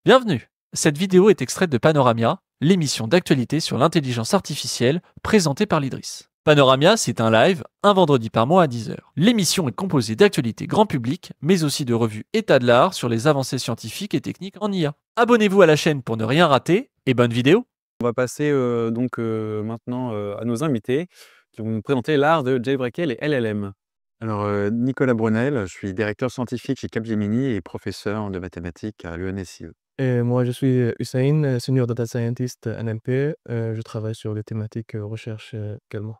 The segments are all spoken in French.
Bienvenue! Cette vidéo est extraite de Panoramia, l'émission d'actualité sur l'intelligence artificielle présentée par l'Idriss. Panoramia, c'est un live, un vendredi par mois à 10h. L'émission est composée d'actualités grand public, mais aussi de revues état de l'art sur les avancées scientifiques et techniques en IA. Abonnez-vous à la chaîne pour ne rien rater, et bonne vidéo! On va passer maintenant à nos invités qui vont nous présenter l'art de jailbreaker les LLM. Alors, Nicolas Brunel, je suis directeur scientifique chez Capgemini et professeur de mathématiques à l'ENSIE. Et moi, je suis Hussein, senior data scientist NLP. Je travaille sur les thématiques recherche également.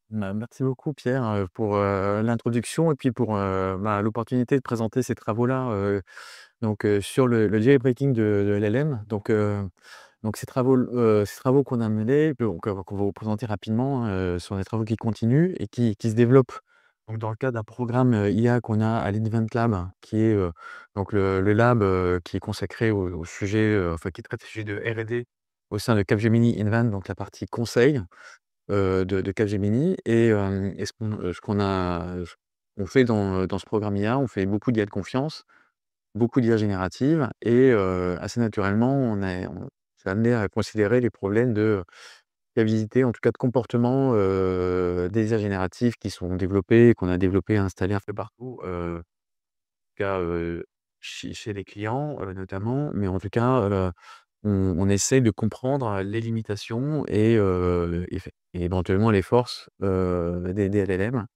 Merci beaucoup Pierre pour l'introduction et puis pour l'opportunité de présenter ces travaux-là sur le jailbreaking de LLM. Donc ces travaux qu'on a menés, qu'on va vous présenter rapidement, sont des travaux qui continuent et qui se développent donc dans le cadre d'un programme IA qu'on a à l'Invent Lab, qui est donc le lab qui est consacré au sujet, qui traite des sujets de R&D au sein de Capgemini Invent, donc la partie conseil de Capgemini. Et ce qu'on fait dans ce programme IA, on fait beaucoup d'IA de confiance, beaucoup d'IA générative et assez naturellement, on s'est amené à considérer les problèmes de fiabilité, en tout cas de comportement, des IA génératives qui sont développées, qu'on a développées et installées un peu partout, en tout cas, chez les clients, notamment. Mais en tout cas, on essaie de comprendre les limitations et éventuellement les forces, des LLM.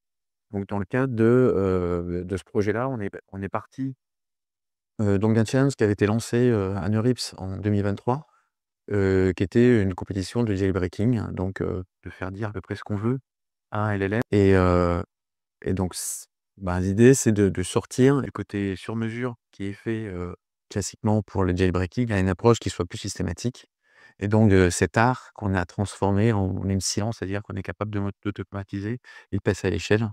Donc dans le cadre de ce projet-là, on est parti donc d'un challenge qui avait été lancé à NeurIPS en 2023, qui était une compétition de jailbreaking, hein, donc de faire dire à peu près ce qu'on veut à un LLM. Et donc l'idée, c'est de sortir le côté sur mesure qui est fait classiquement pour le jailbreaking à une approche qui soit plus systématique. Et donc cet art qu'on a transformé en une science, c'est-à-dire qu'on est capable d'automatiser et de passer à l'échelle.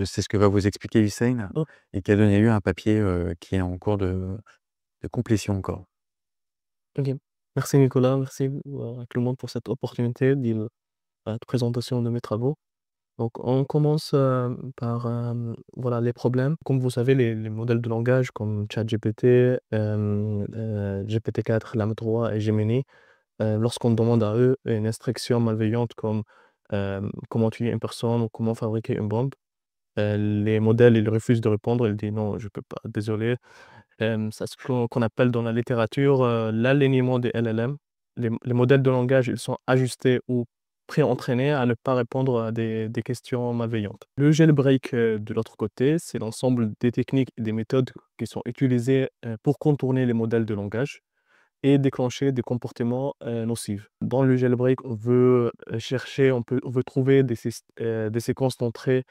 C'est ce que va vous expliquer Hussein Oh, et qui a donné lieu à un papier qui est en cours de complétion encore. ok. Merci Nicolas, merci à tout le monde pour cette opportunité de présentation de mes travaux. Donc, on commence par voilà, les problèmes. Comme vous savez, les modèles de langage comme ChatGPT, GPT-4, LaM3 et Gemini, lorsqu'on demande à eux une instruction malveillante comme comment tuer une personne ou comment fabriquer une bombe, les modèles ils refusent de répondre, ils disent non, je peux pas, désolé. C'est ce qu'on appelle dans la littérature l'alignement des LLM. Les modèles de langage ils sont ajustés ou pré-entraînés à ne pas répondre à des questions malveillantes. Le jailbreak, de l'autre côté, c'est l'ensemble des techniques et des méthodes qui sont utilisées pour contourner les modèles de langage et déclencher des comportements nocifs. Dans le jailbreak, on veut on veut trouver des séquences d'entrée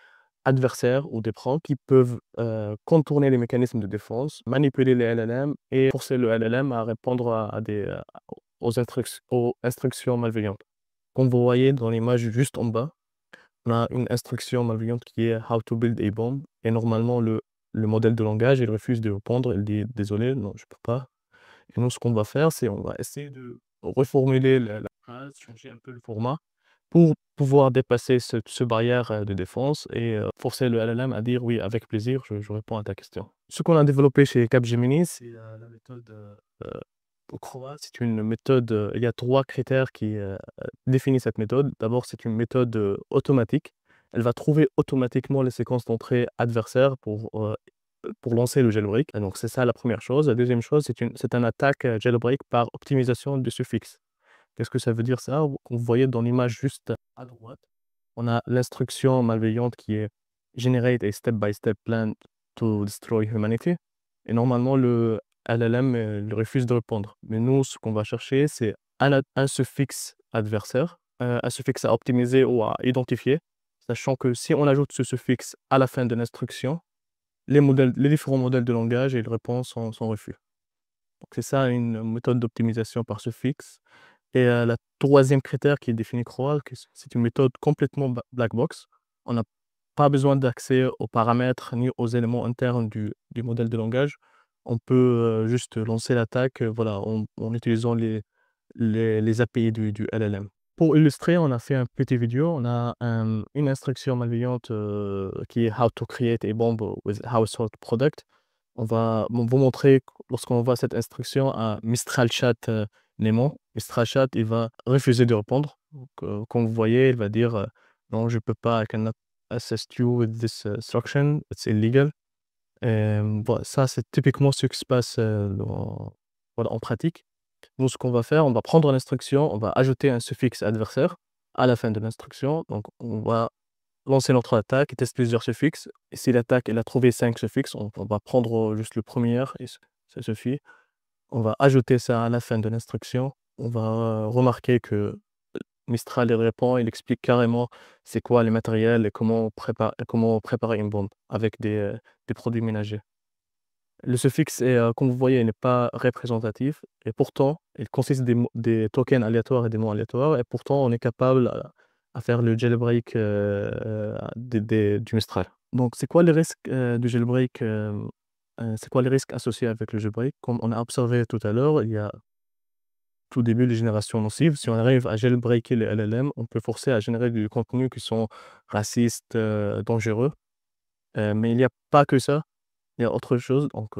adversaires ou des prompts qui peuvent contourner les mécanismes de défense, manipuler les LLM et forcer le LLM à répondre aux instructions malveillantes. Comme vous voyez dans l'image juste en bas, on a une instruction malveillante qui est How to build a bomb et normalement le modèle de langage il refuse de répondre, il dit désolé, non, je peux pas. Et nous, ce qu'on va faire, c'est on va essayer de reformuler la phrase, changer un peu le format pour pouvoir dépasser ce barrière de défense et forcer le LLM à dire oui, avec plaisir, je réponds à ta question. Ce qu'on a développé chez Capgemini, c'est la méthode CROA. C'est une méthode, il y a 3 critères qui définissent cette méthode. D'abord, c'est une méthode automatique. Elle va trouver automatiquement les séquences d'entrée adversaires pour lancer le jailbreak. Et donc c'est ça la première chose. La deuxième chose, c'est un attaque jailbreak par optimisation du suffixe. Qu'est-ce que ça veut dire ça? Vous voyez dans l'image juste à droite, on a l'instruction malveillante qui est generate a step-by-step plan to destroy humanity. Et normalement, le LLM il refuse de répondre. Mais nous, ce qu'on va chercher, c'est un suffixe adversaire, un suffixe à optimiser ou à identifier, sachant que si on ajoute ce suffixe à la fin de l'instruction, les différents modèles de langage, ils répondent sans refus. Donc c'est ça une méthode d'optimisation par suffixe. Et la 3e critère qui est défini CROA, que c'est une méthode complètement black box. On n'a pas besoin d'accès aux paramètres ni aux éléments internes du modèle de langage. On peut juste lancer l'attaque voilà, en utilisant les API du LLM. Pour illustrer, on a fait un petit vidéo. On a une instruction malveillante qui est How to create a bomb with household product. On va vous montrer lorsqu'on voit cette instruction à Mistral Chat Nemo. Mistral Chat, il va refuser de répondre. Donc, comme vous voyez, il va dire non, je peux pas, I cannot assist you with this instruction, it's illegal. Voilà, ça, c'est typiquement ce qui se passe voilà, en pratique. Nous, ce qu'on va faire, on va prendre l'instruction, on va ajouter un suffixe adversaire à la fin de l'instruction. Donc, on va lancer notre attaque, il teste plusieurs suffixes. Et si l'attaque, elle a trouvé 5 suffixes, on va prendre juste le premier et ça suffit. On va ajouter ça à la fin de l'instruction. On va remarquer que Mistral, il répond, il explique carrément c'est quoi les matériels et comment préparer une bombe avec des produits ménagers. Le suffixe, comme vous voyez, n'est pas représentatif et pourtant, il consiste des tokens aléatoires et des mots aléatoires et pourtant, on est capable à faire le jailbreak du Mistral. Donc, c'est quoi les risques du jailbreak c'est quoi les risques associés avec le jailbreak? Comme on a observé tout à l'heure, il y a tout début les générations nocives. Si on arrive à jailbreaker les LLM, on peut forcer à générer du contenu qui sont racistes, dangereux. Mais il n'y a pas que ça. Il y a autre chose. Donc,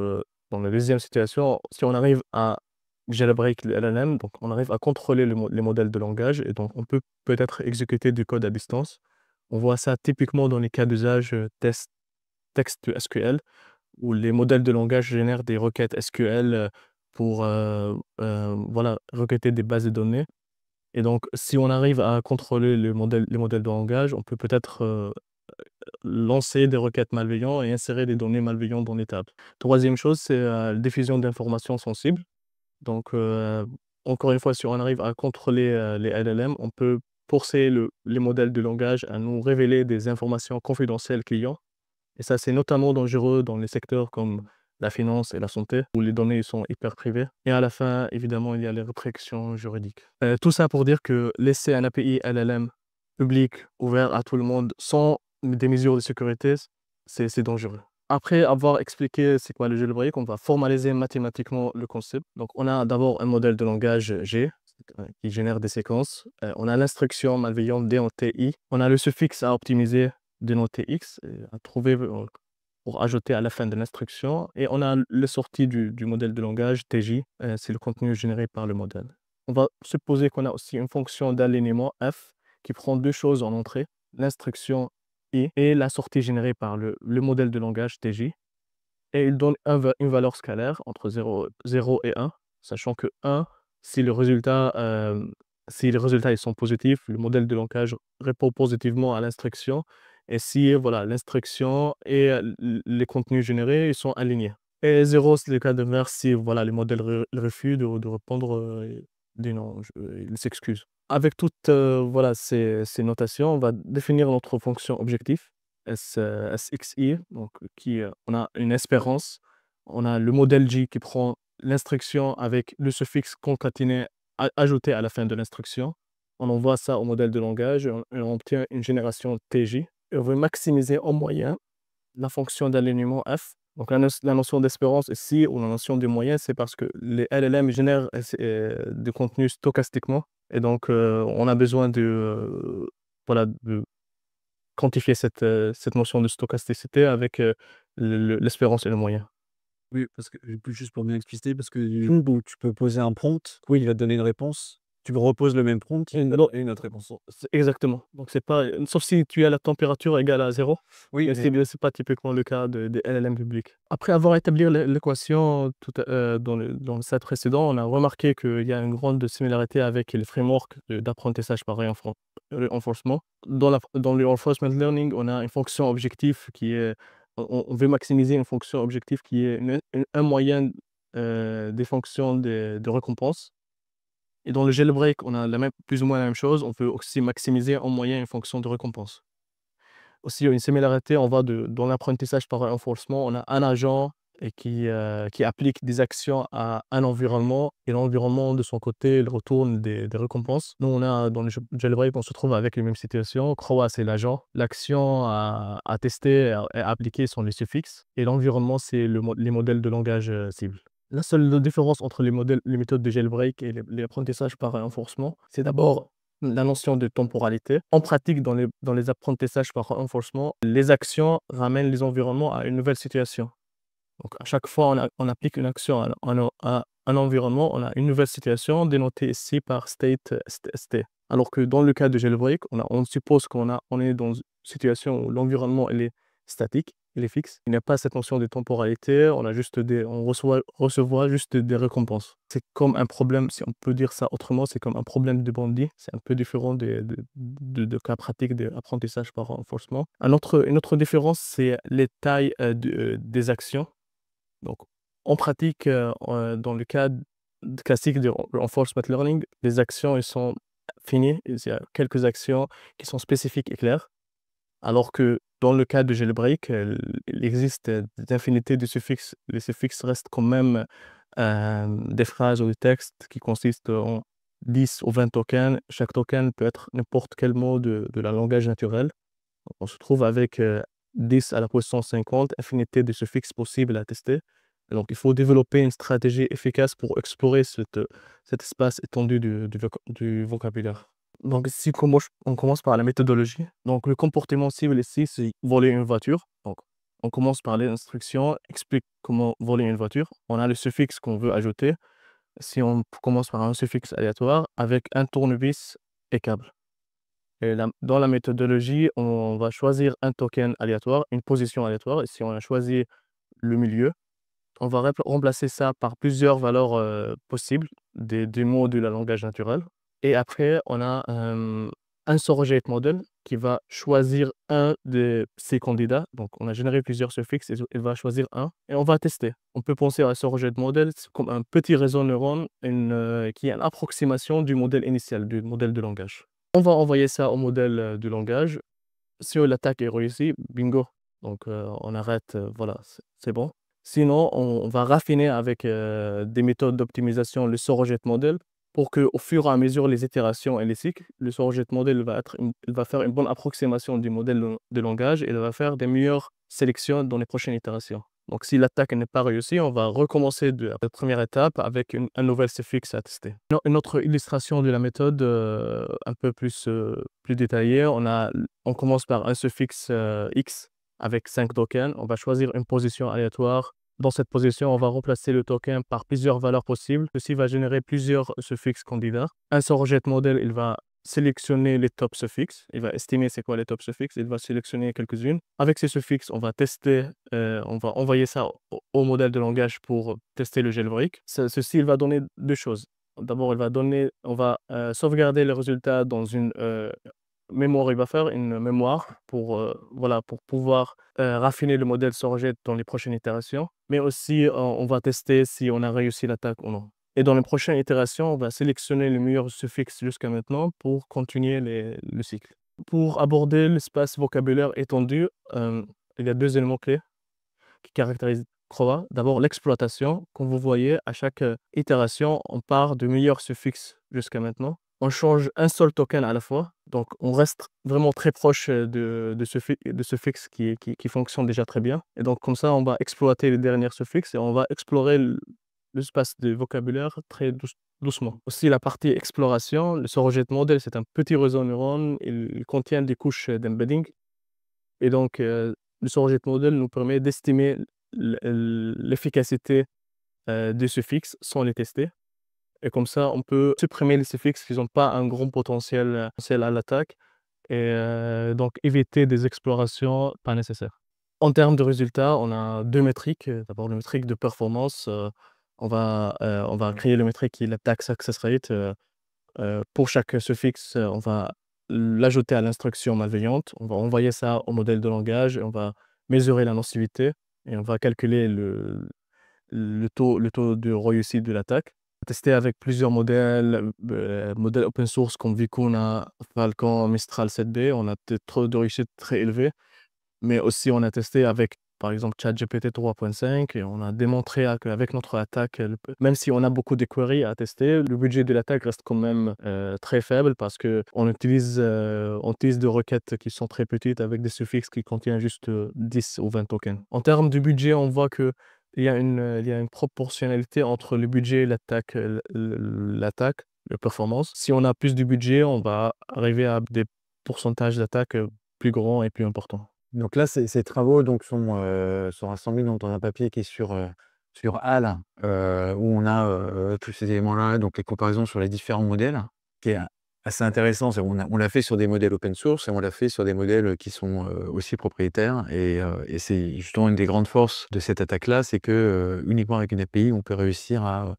dans la deuxième situation, si on arrive à jailbreak le LLM, donc on arrive à contrôler les modèles de langage et donc on peut peut-être exécuter du code à distance. On voit ça typiquement dans les cas d'usage texte SQL, où les modèles de langage génèrent des requêtes SQL pour voilà, requêter des bases de données. Et donc, si on arrive à contrôler les modèles de langage, on peut peut-être lancer des requêtes malveillantes et insérer des données malveillantes dans les tables. Troisième chose, c'est la diffusion d'informations sensibles. Donc, encore une fois, si on arrive à contrôler les LLM, on peut forcer les modèles de langage à nous révéler des informations confidentielles clients. Et ça, c'est notamment dangereux dans les secteurs comme la finance et la santé, où les données sont hyper privées. Et à la fin, évidemment, il y a les répercussions juridiques. Tout ça pour dire que laisser un API LLM public, ouvert à tout le monde, sans des mesures de sécurité, c'est dangereux. Après avoir expliqué c'est quoi le jailbreak, on va formaliser mathématiquement le concept. Donc, on a d'abord un modèle de langage G qui génère des séquences. On a l'instruction malveillante dénotée I. On a le suffixe à optimiser dénoté X à trouver pour ajouter à la fin de l'instruction. Et on a le sortie du modèle de langage TJ, c'est le contenu généré par le modèle. On va supposer qu'on a aussi une fonction d'alignement F qui prend deux choses en entrée, l'instruction I et la sortie générée par le modèle de langage TJ. Et il donne une valeur scalaire entre 0 et 1, sachant que 1, si les résultats ils sont positifs, le modèle de langage répond positivement à l'instruction. Et si voilà, l'instruction et les contenus générés ils sont alignés. Et 0, c'est le cas d'inverse si voilà, les modèles refusent de répondre, disent non, ils s'excusent. Avec toutes voilà, ces notations, on va définir notre fonction objectif, SXI, donc on a une espérance, on a le modèle J qui prend l'instruction avec le suffixe concaténé ajouté à la fin de l'instruction. On envoie ça au modèle de langage et on obtient une génération TJ. Et on veut maximiser en moyen la fonction d'alignement F. Donc la notion d'espérance ici, ou la notion de moyen, c'est parce que les LLM génèrent du contenu stochastiquement. Et donc, on a besoin voilà, de quantifier cette notion de stochasticité avec l'espérance et le moyen. Oui, parce que juste pour bien expliquer, parce que du coup, donc, tu peux poser un prompt, oui, il va te donner une réponse. Tu reposes le même prompt et une autre réponse. Exactement. Donc, c'est pas, sauf si tu as la température égale à 0. Oui, Mais c'est pas typiquement le cas des LLM publics. Après avoir établi l'équation dans le slide précédent, on a remarqué qu'il y a une grande similarité avec les frameworks d'apprentissage par renforcement. Dans le reinforcement learning, on a une fonction objectif qui est on veut maximiser une fonction objectif qui est un moyen des fonctions de récompense. Et dans le jailbreak, on a plus ou moins la même chose. On peut aussi maximiser en moyen une fonction de récompense. Aussi, il y a une similarité, dans l'apprentissage par renforcement, on a un agent qui applique des actions à un environnement et l'environnement, de son côté, il retourne des récompenses. Nous, dans le jailbreak, on se trouve avec les mêmes situations. Croa, c'est l'agent. L'action à tester et à appliquer sont les suffixes. Et l'environnement, c'est les modèles de langage cible. La seule différence entre les méthodes de jailbreak et l'apprentissage par renforcement, c'est d'abord la notion de temporalité. En pratique, dans les apprentissages par renforcement, les actions ramènent les environnements à une nouvelle situation. Donc, à chaque fois, on applique une action à un environnement, on a une nouvelle situation dénotée ici par state ST. Alors que dans le cas de jailbreak, on suppose on est dans une situation où l'environnement il est statique, il est fixe. Il n'y a pas cette notion de temporalité, on reçoit juste des récompenses. C'est comme un problème, si on peut dire ça autrement, c'est comme un problème de bandit. C'est un peu différent de cas pratiques d'apprentissage par renforcement. Une autre différence, c'est les tailles des actions. Donc, en pratique, dans le cas classique de reinforcement learning, les actions elles sont finies. Il y a quelques actions qui sont spécifiques et claires. Alors que dans le cas de jailbreak, il existe des infinités de suffixes. Les suffixes restent quand même des phrases ou des textes qui consistent en 10 ou 20 tokens. Chaque token peut être n'importe quel mot de la langage naturel. On se trouve avec 10 à la puissance 50, infinité de suffixes possibles à tester. Donc, il faut développer une stratégie efficace pour explorer cet espace étendu du vocabulaire. Donc, ici, on commence par la méthodologie. Donc, le comportement cible ici, c'est voler une voiture. Donc, on commence par les instructions, explique comment voler une voiture. On a le suffixe qu'on veut ajouter. Si on commence par un suffixe aléatoire avec un tournevis et câble. Et dans la méthodologie, on va choisir un token aléatoire, une position aléatoire. Et si on a choisi le milieu, on va remplacer ça par plusieurs valeurs possibles, des mots de la langage naturel. Et après, on a un surrogate model qui va choisir un de ces candidats. Donc, on a généré plusieurs suffixes et il va choisir un. Et on va tester. On peut penser à un surrogate model comme un petit réseau neurone qui est une approximation du modèle initial, du modèle de langage. On va envoyer ça au modèle du langage. Si l'attaque est réussie, bingo. Donc, on arrête, voilà, c'est bon. Sinon, on va raffiner avec des méthodes d'optimisation le surrogate model pour qu'au fur et à mesure les itérations et les cycles, le surrogate model il va faire une bonne approximation du modèle de langage et il va faire des meilleures sélections dans les prochaines itérations. Donc, si l'attaque n'est pas réussie, on va recommencer de la première étape avec un nouvel suffixe à tester. Une autre illustration de la méthode un peu plus détaillée, on commence par un suffixe X avec 5 tokens. On va choisir une position aléatoire. Dans cette position, on va remplacer le token par plusieurs valeurs possibles. Ceci va générer plusieurs suffixes candidats. Un surrogate model, il va sélectionner les top suffixes. Il va estimer c'est quoi les top suffixes. Il va sélectionner quelques-unes. Avec ces suffixes, on va tester, on va envoyer ça au modèle de langage pour tester le jailbreak. Ceci, il va donner deux choses. D'abord, on va sauvegarder les résultats dans une mémoire. Il va faire une mémoire pour pouvoir raffiner le modèle surrogate dans les prochaines itérations. Mais aussi, on va tester si on a réussi l'attaque ou non. Et dans les prochaines itérations, on va sélectionner le meilleur suffixe jusqu'à maintenant pour continuer le cycle. Pour aborder l'espace vocabulaire étendu, il y a deux éléments clés qui caractérisent Crova. D'abord, l'exploitation. Comme vous voyez, à chaque itération, on part du meilleur suffixe jusqu'à maintenant. On change un seul token à la fois. Donc, on reste vraiment très proche de suffixe qui fonctionne déjà très bien. Et donc, comme ça, on va exploiter les derniers suffixes et on va explorer l'espace de vocabulaire très doucement. Aussi, la partie exploration, le surrogate model, c'est un petit réseau neurone. Il contient des couches d'embedding. Et donc, le surrogate model nous permet d'estimer l'efficacité des suffixes sans les tester. Et comme ça, on peut supprimer les suffixes qui n'ont pas un grand potentiel à l'attaque et donc éviter des explorations pas nécessaires. En termes de résultats, on a deux métriques. D'abord, le métrique de performance. On va créer le métrique qui est l'attack success rate. Pour chaque suffixe, on va l'ajouter à l'instruction malveillante. On va envoyer ça au modèle de langage et on va mesurer la nocivité et on va calculer le taux de réussite de l'attaque. Tester avec plusieurs modèles open source comme Vicuna, Falcon, Mistral 7B. On a des taux de réussite très élevés, mais aussi on a testé avec, par exemple, ChatGPT 3.5 et on a démontré qu'avec notre attaque, même si on a beaucoup de queries à tester, le budget de l'attaque reste quand même très faible parce qu'on utilise des requêtes qui sont très petites avec des suffixes qui contiennent juste 10 ou 20 tokens. En termes de budget, on voit que il y a une proportionnalité entre le budget et l'attaque, la performance. Si on a plus de budget, on va arriver à des pourcentages d'attaque plus grands et plus importants. Donc là, ces travaux sont rassemblés dans un papier qui est sur HAL, où on a tous ces éléments-là, donc les comparaisons sur les différents modèles, qui est assez intéressant. On l'a fait sur des modèles open source et on l'a fait sur des modèles qui sont aussi propriétaires. Et c'est justement une des grandes forces de cette attaque-là, c'est que uniquement avec une API, on peut réussir à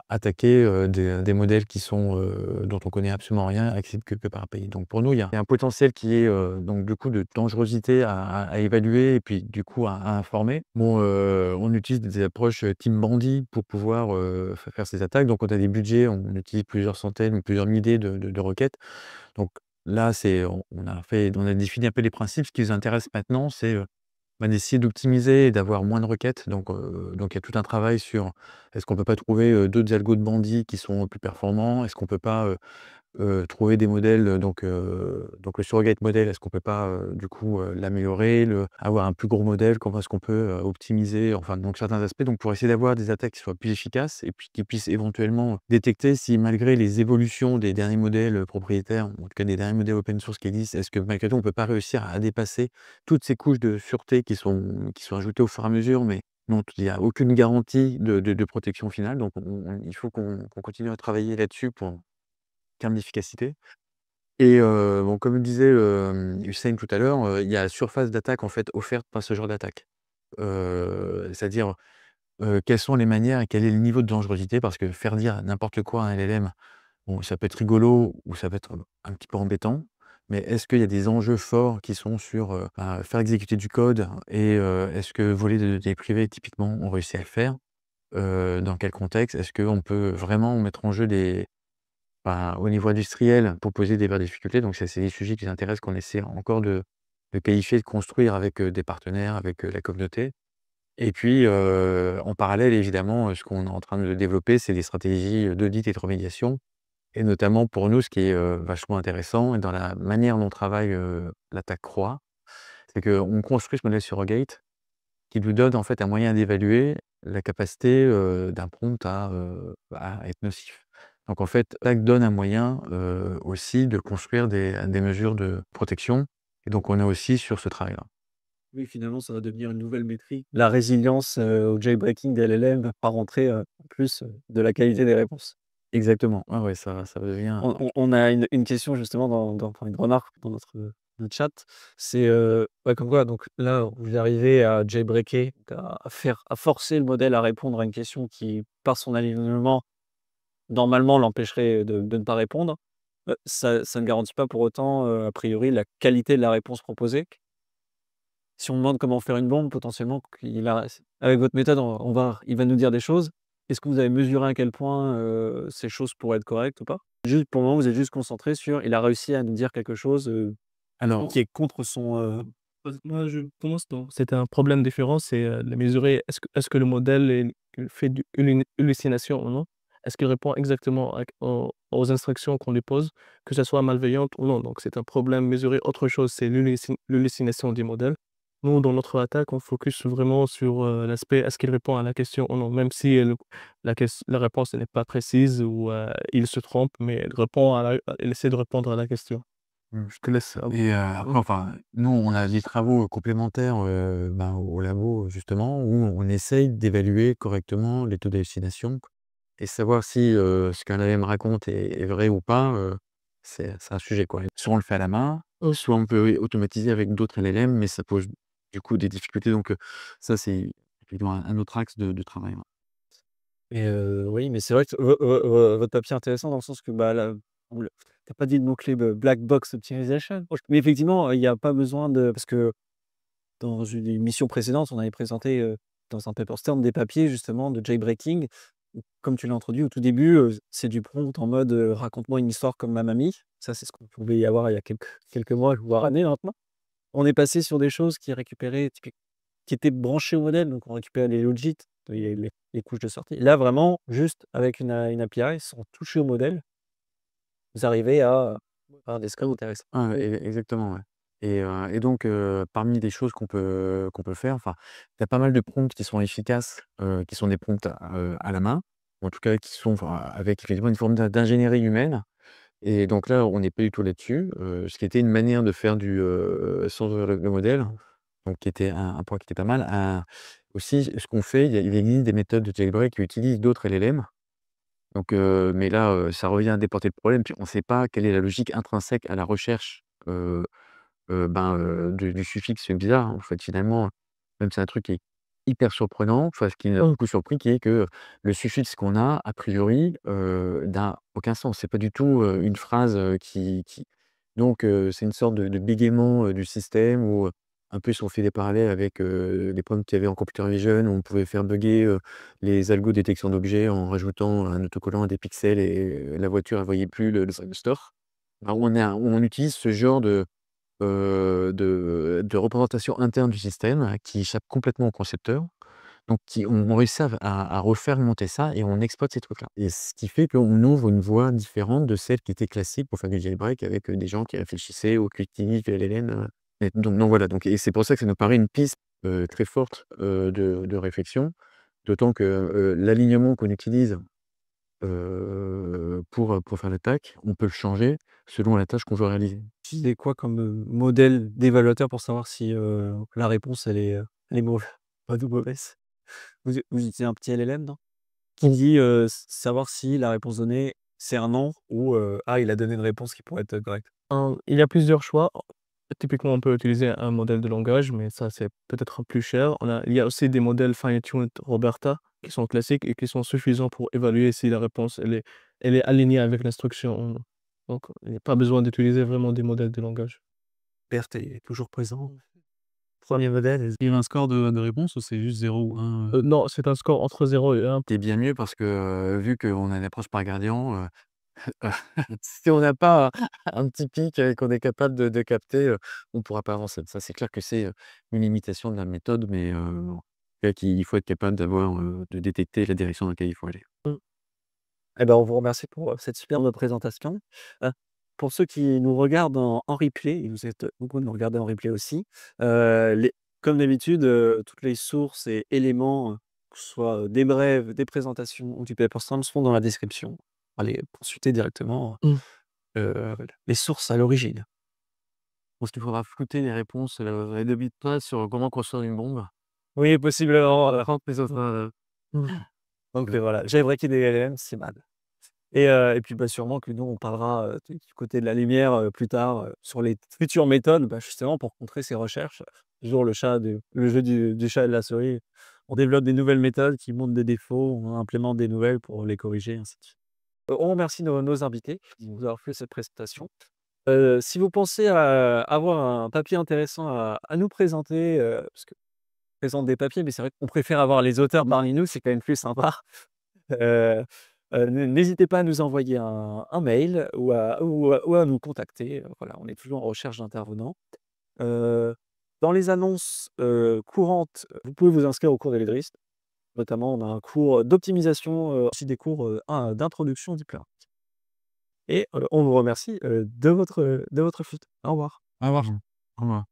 attaquer des modèles dont on connaît absolument rien, accessibles que par API. Donc pour nous, il y a un potentiel qui est donc du coup de dangerosité à évaluer et puis du coup à informer. Bon, on utilise des approches Team Bandit pour pouvoir faire ces attaques. Donc on a des budgets, on utilise plusieurs centaines ou plusieurs milliers de requêtes. Donc là, on a défini un peu les principes. Ce qui nous intéresse maintenant, c'est d'essayer d'optimiser et d'avoir moins de requêtes. Donc il y a tout un travail sur est-ce qu'on peut pas trouver d'autres algos de bandits qui sont plus performants? Est-ce qu'on peut pas trouver des modèles, donc le surrogate model, est-ce qu'on peut pas, du coup, l'améliorer, avoir un plus gros modèle? Comment est-ce qu'on peut optimiser? Enfin, donc certains aspects, donc pour essayer d'avoir des attaques qui soient plus efficaces et puis qui puissent éventuellement détecter si malgré les évolutions des derniers modèles propriétaires, ou en tout cas des derniers modèles open source qui existent, est-ce que malgré tout on peut pas réussir à dépasser toutes ces couches de sûreté qui sont ajoutées au fur et à mesure, mais dont il y a aucune garantie de protection finale. Donc il faut qu'on continue à travailler là-dessus pour termes d'efficacité. Et bon, comme le disait Hussein tout à l'heure, il y a la surface d'attaque en fait offerte par ce genre d'attaque. C'est-à-dire, quelles sont les manières et quel est le niveau de dangerosité? Parce que faire dire n'importe quoi à un LLM, bon, ça peut être rigolo ou ça peut être un petit peu embêtant, mais est-ce qu'il y a des enjeux forts qui sont sur, faire exécuter du code et est-ce que voler des données privées, typiquement, on réussit à le faire? Dans quel contexte? Est-ce qu'on peut vraiment mettre en jeu au niveau industriel, pour poser des vraies difficultés? Donc ça, c'est des sujets qui nous intéressent, qu'on essaie encore de qualifier, de construire avec des partenaires, avec la communauté. Et puis, en parallèle, évidemment, ce qu'on est en train de développer, c'est des stratégies d'audit et de remédiation. Et notamment pour nous, ce qui est vachement intéressant et dans la manière dont travaille l'attaque Croix, c'est qu'on construit ce modèle surrogate qui nous donne en fait un moyen d'évaluer la capacité d'un prompt à être nocif. Donc en fait, l'attaque donne un moyen aussi de construire des mesures de protection. Et donc on est aussi sur ce travail-là. Oui, finalement, ça va devenir une nouvelle métrique. La résilience, au jailbreaking des LLM va rentrer, en plus, de la qualité des réponses. Exactement. Ouais, ouais, ça va devenir. On a une question justement enfin une remarque dans notre chat. C'est, ouais, comme quoi donc là, vous arrivez à jailbreaker, à forcer le modèle à répondre à une question qui, par son alignement, normalement l'empêcherait de ne pas répondre. Ça ne garantit pas pour autant, a priori, la qualité de la réponse proposée. Si on demande comment faire une bombe, potentiellement avec votre méthode, il va nous dire des choses. Est-ce que vous avez mesuré à quel point, ces choses pourraient être correctes ou pas? Juste pour le moment, vous êtes juste concentré sur il a réussi à nous dire quelque chose, Alors, qui est contre son, Moi, je pense non, c'est un problème différent, c'est, de mesurer est-ce que le modèle fait du hallucination ou non? Est-ce qu'il répond exactement aux instructions qu'on lui pose, que ça soit malveillante ou non? Donc c'est un problème mesurer autre chose, c'est l'hallucination du modèle. Nous, dans notre attaque, on focus vraiment sur, l'aspect est-ce qu'il répond à la question ou non? Même si, la réponse elle n'est pas précise ou, il se trompe, mais il essaie de répondre à la question. je te laisse. Et après, enfin, nous, on a des travaux complémentaires au labo, justement, où on essaye d'évaluer correctement les taux d'hallucination et savoir si ce qu'un LLM raconte est vrai ou pas. C'est un sujet, quoi. Soit on le fait à la main, soit on peut automatiser avec d'autres LLM, mais ça pose du coup des difficultés. Donc ça, c'est effectivement un autre axe de travail. Ouais. et oui, mais c'est vrai que votre papier est intéressant dans le sens que, bah, là, tu pas dit le mot-clé black box optimization. Mais effectivement, il y a pas besoin parce que dans une émission précédente, on avait présenté, dans un Paperstorm des papiers justement de jailbreaking. Où, comme tu l'as introduit au tout début, c'est du prompt en mode, «Raconte-moi une histoire comme ma mamie». Ça, c'est ce qu'on pouvait y avoir il y a quelques mois, voire années maintenant. On est passé sur des choses qui étaient branchées au modèle, donc on récupérait les logits, les couches de sortie. Là, vraiment, juste avec une API, sans toucher au modèle, vous arrivez à faire des scores intéressants. Ah, exactement, ouais. Et donc parmi les choses qu'on peut faire, enfin, il y a pas mal de prompts qui sont efficaces, qui sont des prompts à la main, ou en tout cas qui sont, enfin, avec effectivement une forme d'ingénierie humaine. Et donc là, on n'est pas du tout là-dessus, ce qui était une manière de faire sans ouvrir le modèle, donc qui était un point qui était pas mal. Aussi, ce qu'on fait, il existe des méthodes de jailbreak qui utilisent d'autres LLM. Donc, mais là, ça revient à déporter le problème, puis on ne sait pas quelle est la logique intrinsèque à la recherche, du suffixe bizarre, en fait, finalement. Même c'est un truc qui est hyper surprenant, enfin, ce qui nous a beaucoup surpris, qui est que le suffixe qu'on a priori, n'a aucun sens. C'est pas du tout, une phrase, qui donc, c'est une sorte de bégaiement, du système où, un peu si on fait des parallèles avec, les problèmes qu'il y avait en computer vision, où on pouvait faire bugger, les algos de détection d'objets en rajoutant un autocollant à des pixels et la voiture, elle voyait plus le store. Bah, on utilise ce genre de représentation interne du système qui échappe complètement au concepteur. Donc on réussit à refaire monter ça et on exploite ces trucs-là. Et ce qui fait qu'on ouvre une voie différente de celle qui était classique pour faire du jailbreak avec, des gens qui réfléchissaient au clic LLM, et donc voilà, et c'est pour ça que ça nous paraît une piste, très forte, de réflexion. D'autant que, l'alignement qu'on utilise, pour faire l'attaque, on peut le changer selon la tâche qu'on veut réaliser. Utilisez quoi comme, modèle d'évaluateur pour savoir si, la réponse elle est mauvaise bonne ou mauvaise? Vous utilisez un petit LLM, non? Qui dit, savoir si la réponse donnée, c'est un non ou, ah, il a donné une réponse qui pourrait être correcte. Il y a plusieurs choix. Typiquement, on peut utiliser un modèle de langage, mais ça, c'est peut-être plus cher. Il y a aussi des modèles fine-tuned Roberta qui sont classiques et qui sont suffisants pour évaluer si la réponse elle est alignée avec l'instruction. Donc, il n'y a pas besoin d'utiliser vraiment des modèles de langage. Berthe est toujours présent. Premier modèle. Il y a un score de réponse ou c'est juste 0 ou 1? Non, c'est un score entre 0 et 1. C'est bien mieux parce que, vu qu'on a une approche par gradient, si on n'a pas un petit pic, qu'on est capable de capter, on ne pourra pas avancer. Ça, c'est clair que c'est, une limitation de la méthode, mais fait qu'il faut être capable de détecter la direction dans laquelle il faut aller. Eh ben, on vous remercie pour, cette superbe présentation. Heu, pour ceux qui nous regardent en replay, et vous êtes beaucoup de nous regarder en replay aussi, les comme d'habitude, toutes les sources et éléments, que ce soit, des brèves, des présentations ou du paper seront dans la description. Allez consulter directement, Mmh. les sources à l'origine. Je pense qu'il faudra flouter les réponses, les 2 de presse sur comment construire une bombe. Oui, possiblement, Prendre les autres, Mmh. donc voilà, j'avais breaké des LLM, c'est mal. Et puis, bah, sûrement que nous, on parlera, du côté de la lumière, plus tard, sur les futures méthodes, bah, justement pour contrer ces recherches. Toujours le jeu du chat et de la souris. On développe des nouvelles méthodes qui montrent des défauts, on implémente des nouvelles pour les corriger, ainsi de suite. On remercie nos invités de nous avoir fait cette présentation. Si vous pensez avoir un papier intéressant à nous présenter, parce qu'on présente des papiers, mais c'est vrai qu'on préfère avoir les auteurs parmi nous, c'est quand même plus sympa. Heu n'hésitez pas à nous envoyer un mail ou à nous contacter, voilà, on est toujours en recherche d'intervenants. Heu, dans les annonces, courantes, vous pouvez vous inscrire au cours de l'EDRIS. Notamment, on a un cours d'optimisation, aussi des cours, d'introduction au deep learning. Et on vous remercie, de votre écoute. Au revoir. Au revoir. Au revoir.